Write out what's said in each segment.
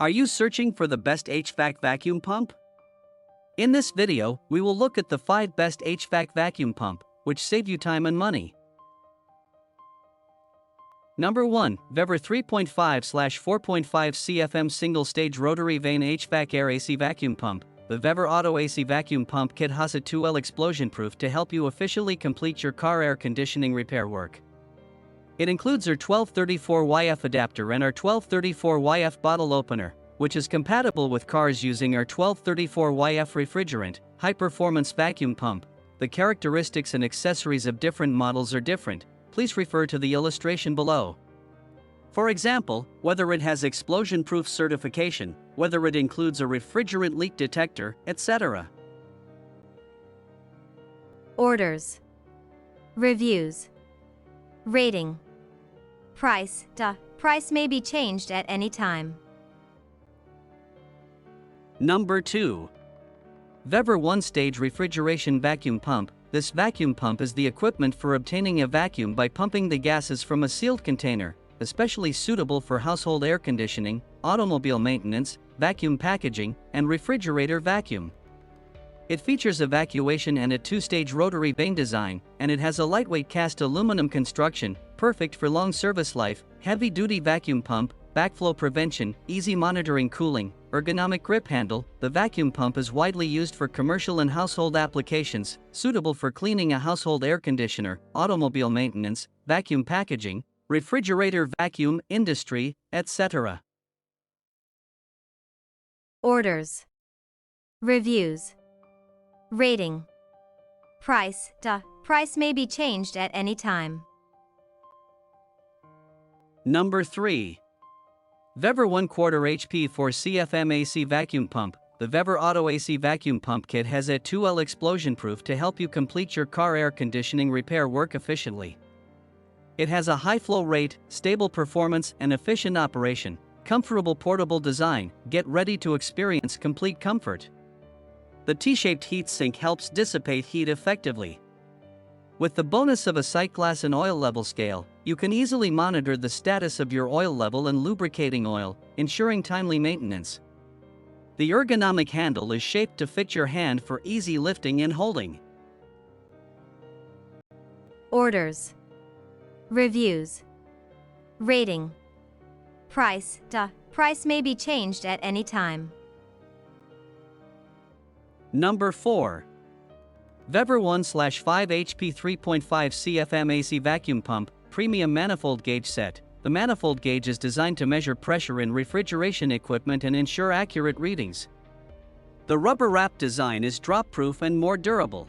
Are you searching for the best HVAC vacuum pump? In this video, we will look at the 5 best HVAC vacuum pump, which save you time and money. Number 1. VEVOR 3.5/4.5 CFM Single-Stage Rotary Vane HVAC Air AC Vacuum Pump. The VEVOR Auto AC Vacuum Pump Kit has a 2L explosion proof to help you efficiently complete your car air conditioning repair work. It includes our 1234YF adapter and our 1234YF bottle opener, which is compatible with cars using our 1234YF refrigerant, high-performance vacuum pump. The characteristics and accessories of different models are different. Please refer to the illustration below. For example, whether it has explosion-proof certification, whether it includes a refrigerant leak detector, etc. Orders. Reviews. Rating. Price. Price may be changed at any time. Number 2. VEVOR One-Stage Refrigeration Vacuum Pump. This vacuum pump is the equipment for obtaining a vacuum by pumping the gases from a sealed container, especially suitable for household air conditioning, automobile maintenance, vacuum packaging, and refrigerator vacuum. It features evacuation and a 2-stage rotary vane design, and it has a lightweight cast aluminum construction, perfect for long service life, heavy-duty vacuum pump, backflow prevention, easy monitoring cooling, ergonomic grip handle. The vacuum pump is widely used for commercial and household applications, suitable for cleaning a household air conditioner, automobile maintenance, vacuum packaging, refrigerator vacuum, industry, etc. Orders. Reviews. Rating. Price. Price may be changed at any time. Number 3. VEVOR 1/4 HP 4 CFM AC Vacuum Pump. The VEVOR Auto AC Vacuum Pump Kit has a 2L explosion proof to help you complete your car air conditioning repair work efficiently. It has a high flow rate, stable performance, and efficient operation. Comfortable portable design. Get ready to experience complete comfort. The T-shaped heat sink helps dissipate heat effectively. With the bonus of a sight glass and oil level scale, you can easily monitor the status of your oil level and lubricating oil, ensuring timely maintenance. The ergonomic handle is shaped to fit your hand for easy lifting and holding. Orders. Reviews. Rating. Price. Price may be changed at any time. Number 4. VEVOR 1/5 HP 3.5 CFM AC Vacuum Pump Premium Manifold Gauge Set. The manifold gauge is designed to measure pressure in refrigeration equipment and ensure accurate readings. The rubber-wrapped design is drop-proof and more durable.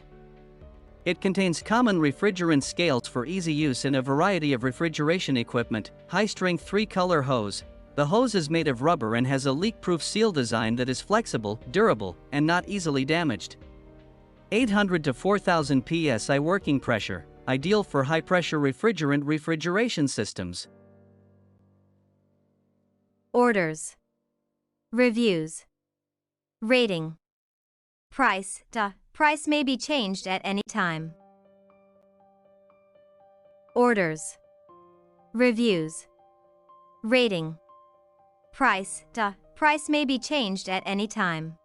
It contains common refrigerant scales for easy use in a variety of refrigeration equipment. High-strength 3-color hose. The hose is made of rubber and has a leak-proof seal design that is flexible, durable, and not easily damaged. 800 to 4000 psi working pressure, ideal for high-pressure refrigeration systems. Orders. Reviews. Rating. Price. Price may be changed at any time. Orders. Reviews. Rating. Price. Price may be changed at any time.